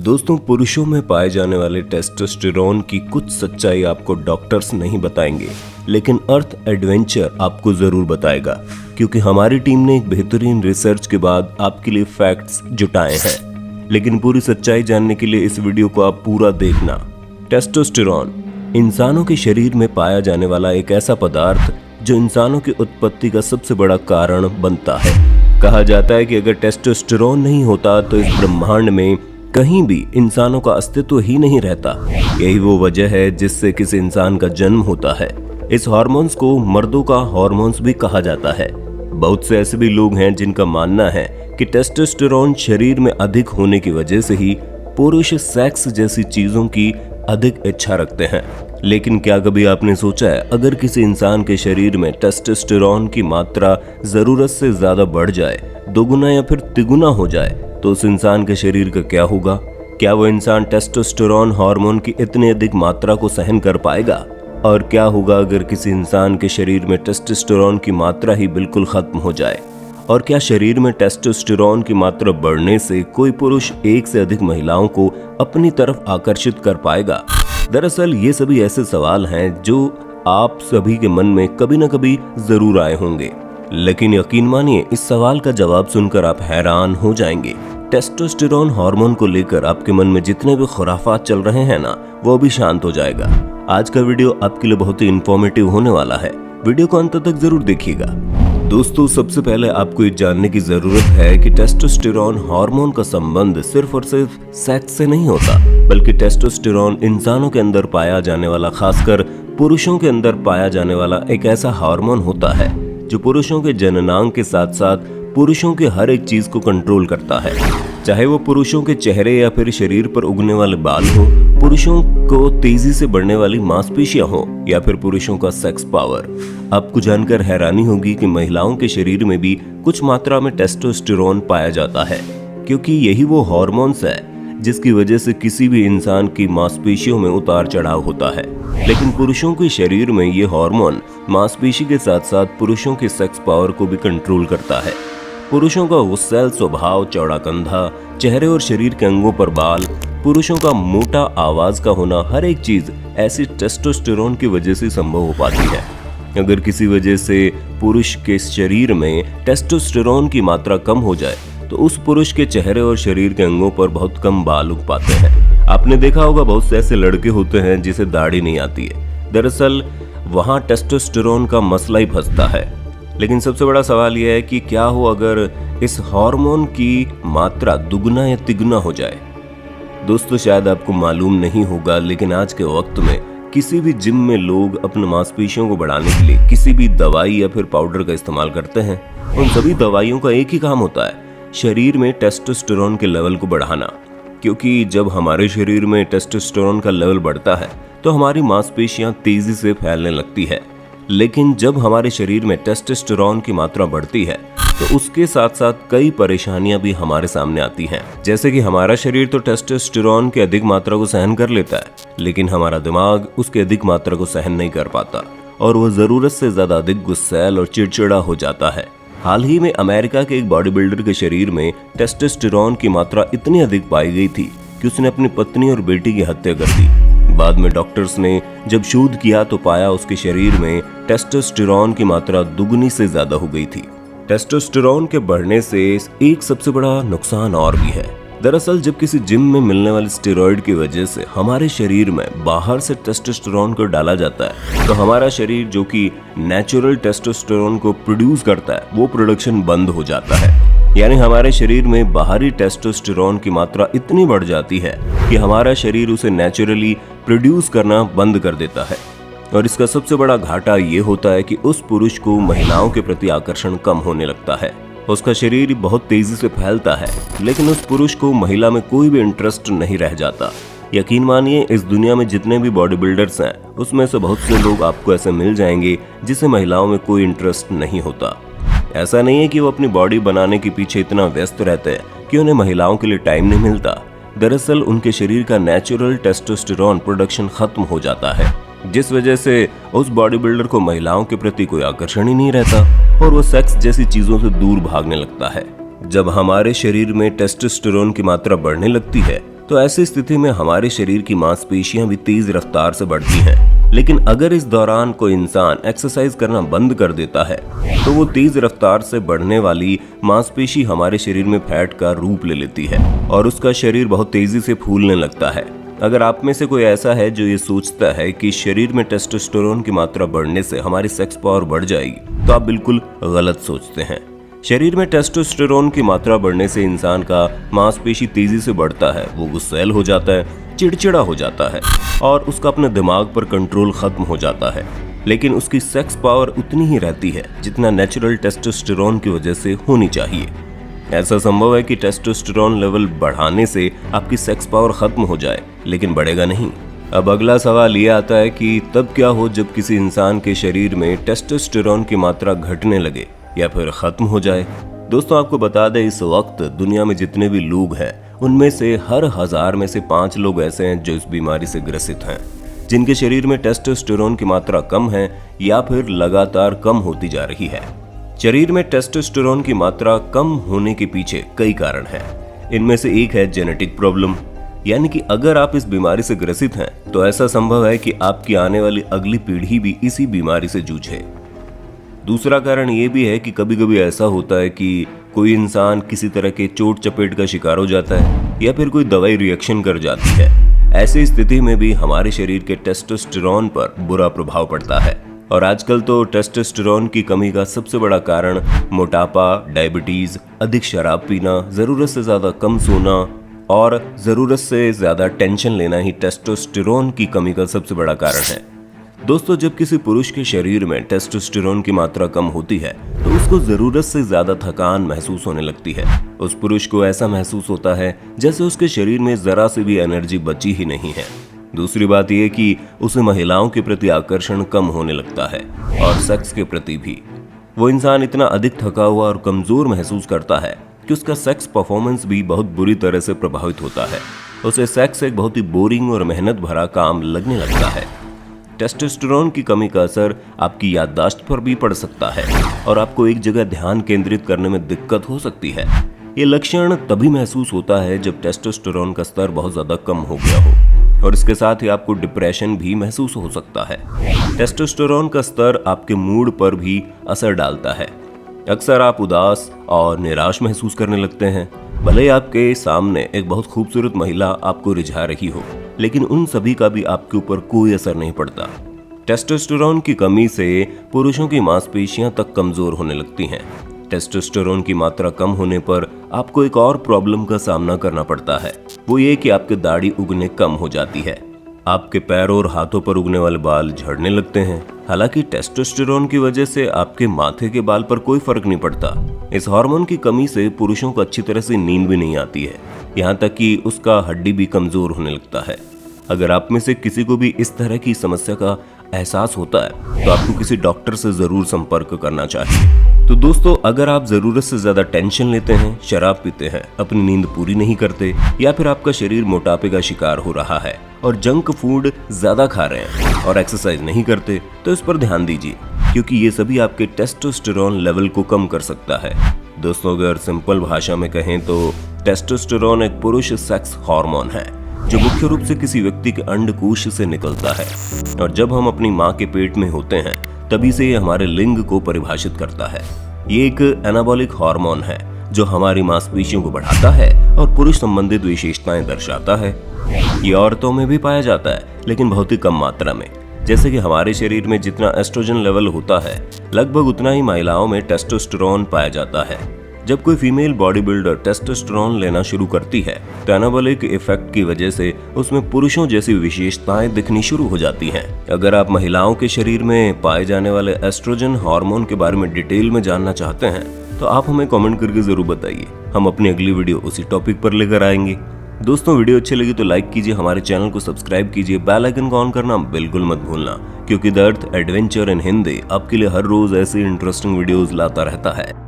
दोस्तों, पुरुषों में पाए जाने वाले टेस्टोस्टेरोन की कुछ सच्चाई आपको डॉक्टर्स नहीं बताएंगे, लेकिन अर्थ एडवेंचर आपको जरूर बताएगा, क्योंकि हमारी टीम ने एक बेहतरीन रिसर्च के बाद आपके लिए फैक्ट्स जुटाए हैं। लेकिन पूरी सच्चाई जानने के लिए इस वीडियो को आप पूरा देखना। टेस्टोस्टेरोन इंसानों के शरीर में पाया जाने वाला एक ऐसा पदार्थ जो इंसानों की उत्पत्ति का सबसे बड़ा कारण बनता है। कहा जाता है कि अगर टेस्टोस्टेरोन नहीं होता तो इस ब्रह्मांड में कहीं भी इंसानों का अस्तित्व ही नहीं रहता। यही वो वजह है जिससे किसी इंसान का जन्म होता है। इस हार्मोन्स को मर्दों का हार्मोन्स भी कहा जाता है। बहुत से ऐसे भी लोग हैं जिनका मानना है कि टेस्टोस्टेरोन शरीर में अधिक होने की वजह से ही पुरुष सेक्स जैसी चीजों की अधिक इच्छा रखते हैं। लेकिन क्या कभी आपने सोचा है, अगर किसी इंसान के शरीर में टेस्टोस्टेरोन की मात्रा जरूरत से ज्यादा बढ़ जाए, दोगुना या फिर तिगुना हो जाए, तो उस इंसान के शरीर का क्या होगा? क्या वो इंसान टेस्टोस्टेरोन हार्मोन की इतनी अधिक मात्रा को सहन कर पाएगा? और क्या होगा अगर किसी इंसान के शरीर में टेस्टोस्टेरोन की मात्रा ही बिल्कुल खत्म हो जाए? और क्या शरीर में टेस्टोस्टेरोन की मात्रा बढ़ने से कोई पुरुष एक से अधिक महिलाओं को अपनी तरफ आकर्षित कर पाएगा? दरअसल ये सभी ऐसे सवाल हैं जो आप सभी के मन में कभी न कभी जरूर आए होंगे, लेकिन यकीन मानिए इस सवाल का जवाब सुनकर आप हैरान हो जाएंगे। टेस्टोस्टेरोन हार्मोन को लेकर आपके मन में जितने भी खुराफात चल रहे हैं ना, वो भी शांत हो जाएगा। आज का वीडियो आपके लिए बहुत ही इंफॉर्मेटिव होने वाला है। वीडियो को अंत तक जरूर देखिएगा। दोस्तों, सबसे पहले आपको ये जानने की जरूरत है कि टेस्टोस्टेरोन हार्मोन का संबंध सिर्फ और सिर्फ सेक्स से नहीं होता, बल्कि टेस्टोस्टेरोन इंसानों के अंदर पाया जाने वाला, खासकर पुरुषों के अंदर पाया जाने वाला एक ऐसा हार्मोन होता है जो पुरुषों के जननांग के साथ साथ पुरुषों के हर एक चीज को कंट्रोल करता है। चाहे वो पुरुषों के चेहरे या फिर शरीर पर उगने वाले बाल हो, पुरुषों को तेजी से बढ़ने वाली मांसपेशियां हो, या फिर पुरुषों का सेक्स पावर। आपको जानकर हैरानी होगी कि महिलाओं के शरीर में भी कुछ मात्रा में टेस्टोस्टेरोन पाया जाता है, क्योंकि यही वो हार्मोन्स है जिसकी वजह से किसी भी इंसान की मांसपेशियों में उतार चढ़ाव होता है। लेकिन पुरुषों के शरीर में ये हार्मोन मांसपेशी के साथ साथ पुरुषों के सेक्स पावर को भी कंट्रोल करता है। पुरुषों का गुस्सैल स्वभाव, चौड़ा कंधा, चेहरे और शरीर के अंगों पर बाल, पुरुषों का मोटा आवाज का होना, हर एक चीज ऐसी टेस्टोस्टेरोन की वजह से संभव हो पाती है। अगर किसी वजह से पुरुष के शरीर में टेस्टोस्टेरोन की मात्रा कम हो जाए तो उस पुरुष के चेहरे और शरीर के अंगों पर बहुत कम बाल उग पाते हैं। आपने देखा होगा बहुत से ऐसे लड़के होते हैं जिसे दाढ़ी नहीं आती है। दरअसल वहां टेस्टोस्टेरोन का मसला ही फंसता है। लेकिन सबसे बड़ा सवाल यह है कि क्या हो अगर इस हार्मोन की मात्रा दुगना या तिगुना हो जाए? दोस्तों, शायद आपको मालूम नहीं होगा, लेकिन आज के वक्त में किसी भी जिम में लोग अपने मांसपेशियों को बढ़ाने के लिए किसी भी दवाई या फिर पाउडर का इस्तेमाल करते हैं। उन सभी दवाइयों का एक ही काम होता है, शरीर में टेस्टोस्टेरोन के लेवल को बढ़ाना। क्योंकि जब हमारे शरीर में टेस्टोस्टेरोन का लेवल बढ़ता है तो हमारी मांसपेशियां तेजी से फैलने लगती है। लेकिन जब हमारे शरीर में टेस्टोस्टेरोन की मात्रा बढ़ती है तो उसके साथ साथ कई परेशानियां भी हमारे सामने आती हैं। जैसे कि हमारा शरीर तो टेस्टोस्टेरोन की अधिक मात्रा को सहन कर लेता है, लेकिन हमारा दिमाग उसके अधिक मात्रा को सहन नहीं कर पाता और वो जरूरत से ज्यादा अधिक गुस्सैल और चिड़चिड़ा हो जाता है। हाल ही में अमेरिका के एक बॉडी बिल्डर के शरीर में टेस्टोस्टेरोन की मात्रा इतनी अधिक पाई गई थी कि उसने अपनी पत्नी और बेटी की हत्या कर दी। बाद में डॉक्टर्स ने जब शोध किया तो पाया उसके शरीर में टेस्टोस्टेरोन की मात्रा दुगनी से ज्यादा हो गई थी। टेस्टोस्टेरोन के बढ़ने से एक सबसे बड़ा नुकसान और भी है। दरअसल जब किसी जिम में मिलने वाले स्टेरॉइड की वजह से हमारे शरीर में बाहर से टेस्टोस्टेरोन को डाला जाता है, तो हमारा शरीर जो कि नेचुरल टेस्टोस्टेरोन को प्रोड्यूस करता है, वो प्रोडक्शन बंद हो जाता है। यानी हमारे शरीर में बाहरी टेस्टोस्टेरोन की मात्रा इतनी बढ़ जाती है कि हमारा शरीर उसे नेचुरली प्रोड्यूस करना बंद कर देता है। और इसका सबसे बड़ा घाटा ये होता है कि उस पुरुष को महिलाओं के प्रति आकर्षण कम होने लगता है। उसका शरीर बहुत तेजी से फैलता है, लेकिन उस पुरुष को महिला में कोई भी इंटरेस्ट नहीं रह जाता। यकीन मानिए इस दुनिया में जितने भी बॉडी बिल्डर्स हैं, उसमें से बहुत से लोग आपको ऐसे मिल जाएंगे जिसे महिलाओं में कोई इंटरेस्ट नहीं होता। ऐसा नहीं है कि वो अपनी बॉडी बनाने के पीछे इतना व्यस्त रहते हैं कि उन्हें महिलाओं के लिए टाइम नहीं मिलता। दरअसल उनके शरीर का नेचुरल टेस्टोस्टेरोन प्रोडक्शन खत्म हो जाता है, जिस वजह से उस बॉडी बिल्डर को महिलाओं के प्रति कोई आकर्षण ही नहीं रहता और वो सेक्स जैसी चीजों से दूर भागने लगता है। जब हमारे शरीर में टेस्टोस्टेरोन की मात्रा बढ़ने लगती है तो ऐसी स्थिति में हमारे शरीर की मांसपेशियां भी तेज रफ्तार से बढ़ती हैं। लेकिन अगर इस दौरान कोई इंसान एक्सरसाइज करना बंद कर देता है तो वो तेज रफ्तार से बढ़ने वाली मांसपेशी हमारे शरीर में फैट का रूप ले लेती है और उसका शरीर बहुत तेजी से फूलने लगता है। अगर आप में से कोई ऐसा है जो ये सोचता है कि शरीर में टेस्टोस्टेरोन की मात्रा बढ़ने से हमारी सेक्स पावर बढ़ जाएगी, तो आप बिल्कुल गलत सोचते हैं। शरीर में टेस्टोस्टेरोन की मात्रा बढ़ने से इंसान का मांसपेशी तेजी से बढ़ता है, वो गुस्सैल हो जाता है, चिड़चिड़ा हो जाता है और उसका अपने दिमाग पर कंट्रोल खत्म हो जाता है। लेकिन उसकी सेक्स पावर उतनी ही रहती है जितना नेचुरल टेस्टोस्टेरोन की वजह से होनी चाहिए। ऐसा संभव है कि टेस्टोस्टेरोन लेवल बढ़ाने से आपकी सेक्स पावर खत्म हो जाए, लेकिन बढ़ेगा नहीं। अब अगला सवाल ये आता है कि तब क्या हो जब किसी इंसान के शरीर में टेस्टोस्टेरोन की मात्रा घटने लगे या फिर खत्म हो जाए। दोस्तों, आपको बता दें, इस वक्त दुनिया में जितने भी लोग हैं उनमें से हर 1000 में से 5 लोग ऐसे हैं जो इस बीमारी से ग्रसित हैं, जिनके शरीर में टेस्टोस्टेरोन की मात्रा कम है या फिर लगातार कम होती जा रही है। शरीर में टेस्टोस्टेरोन की मात्रा कम होने के पीछे कई कारण हैं। इनमें से एक है जेनेटिक प्रॉब्लम, यानी कि अगर आप इस बीमारी से ग्रसित हैं तो ऐसा संभव है कि आपकी आने वाली अगली पीढ़ी भी इसी बीमारी से जूझे। दूसरा कारण ये भी है कि कभी कभी ऐसा होता है कि कोई इंसान किसी तरह के चोट चपेट का शिकार हो जाता है या फिर कोई दवाई रिएक्शन कर जाती है। ऐसी स्थिति में भी हमारे शरीर के टेस्टोस्टेरोन पर बुरा प्रभाव पड़ता है। और आजकल तो टेस्टोस्टेरोन की कमी का सबसे बड़ा कारण मोटापा, डायबिटीज, अधिक शराब पीना, जरूरत से ज्यादा कम सोना और जरूरत से ज्यादा टेंशन लेना ही टेस्टोस्टेरोन की कमी का सबसे बड़ा कारण है। दोस्तों, जब किसी पुरुष के शरीर में टेस्टोस्टेरोन की मात्रा कम होती है तो उसको जरूरत से ज्यादा थकान महसूस होने लगती है। उस पुरुष को ऐसा महसूस होता है जैसे उसके शरीर में जरा से भी एनर्जी बची ही नहीं है। दूसरी बात यह कि उसे महिलाओं के प्रति आकर्षण कम होने लगता है और सेक्स के प्रति भी। वो इंसान इतना अधिक थका हुआ और कमजोर महसूस करता है कि उसका सेक्स परफॉर्मेंस भी बहुत बुरी तरह से प्रभावित होता है। उसे सेक्स एक बहुत ही बोरिंग और मेहनत भरा काम लगने लगता है। टेस्टोस्टेरोन की कमी का असर आपकी याददाश्त पर भी पड़ सकता है और आपको एक जगह ध्यान केंद्रित करने में दिक्कत हो सकती है। ये लक्षण तभी महसूस होता है जब टेस्टोस्टेरोन का स्तर बहुत ज्यादा कम हो गया हो और इसके साथ ही आपको डिप्रेशन भी महसूस हो सकता है। टेस्टोस्टेरोन का स्तर आपके मूड पर भी असर डालता है। अक्सर आप उदास और निराश महसूस करने लगते हैं। भले ही आपके सामने एक बहुत खूबसूरत महिला आपको रिझा रही हो, लेकिन उन सभी का भी आपके ऊपर कोई असर नहीं पड़ता। टेस्टोस्टेरोन की कमी से पुरुषों की मांसपेशियां तक कमजोर होने लगती हैं। टेस्टोस्टेरोन की मात्रा कम होने पर आपको एक और प्रॉब्लम का सामना करना पड़ता है। वो ये कि आपके दाढ़ी उगने कम हो जाती है। आपके पैरों और हाथों पर उगने वाले बाल झड़ने लगते हैं। हालांकि टेस्टोस्टेरोन की वजह से आपके माथे के बाल पर कोई फर्क नहीं पड़ता। इस हार्मोन की कमी से पुरुषों को अच्छी तरह से नींद भी नहीं आती है, यहाँ तक कि उसका हड्डी भी कमजोर होने लगता है। अगर आप में से किसी को भी इस तरह की समस्या का एहसास होता है तो आपको किसी डॉक्टर से जरूर संपर्क करना चाहिए। तो दोस्तों, अगर आप जरूरत से ज्यादा टेंशन लेते हैं, शराब पीते हैं, अपनी नींद पूरी नहीं करते या फिर आपका शरीर मोटापे का शिकार हो रहा है और जंक फूड ज्यादा खा रहे हैं और एक्सरसाइज नहीं करते, तो इस पर ध्यान दीजिए, क्योंकि ये सभी आपके टेस्टोस्टेरोन लेवल को कम कर सकता है। दोस्तों, अगर सिंपल भाषा में कहें तो टेस्टोस्टेरोन एक पुरुष सेक्स हार्मोन है जो मुख्य रूप से किसी व्यक्ति के अंडकोश से निकलता है और जब हम अपनी माँ के पेट में होते हैं तभी से ये हमारे लिंग को परिभाषित करता है। ये एक एनाबॉलिक हार्मोन है जो हमारी मांसपेशियों को बढ़ाता है और पुरुष संबंधित विशेषताएं दर्शाता है। ये औरतों में भी पाया जाता है, लेकिन बहुत ही कम मात्रा में। जैसे कि हमारे शरीर में जितना एस्ट्रोजन लेवल होता है, लगभग उतना ही महिलाओं में टेस्टोस्टेरोन पाया जाता है। जब कोई फीमेल बॉडी बिल्डर टेस्टोस्टेरोन लेना शुरू करती है तो एनाबॉलिक इफेक्ट की वजह से उसमें पुरुषों जैसी विशेषताएं दिखनी शुरू हो जाती हैं। अगर आप महिलाओं के शरीर में पाए जाने वाले एस्ट्रोजन हार्मोन के बारे में डिटेल में जानना चाहते हैं तो आप हमें कमेंट करके जरूर बताइए। हम अपनी अगली वीडियो उसी टॉपिक पर लेकर आएंगे। दोस्तों, वीडियो अच्छी लगी तो लाइक कीजिए, हमारे चैनल को सब्सक्राइब कीजिए, बेल आइकन को ऑन करना बिल्कुल मत भूलना, क्योंकि the earth adventure in Hindi आपके लिए हर रोज ऐसी इंटरेस्टिंग वीडियोस लाता रहता है।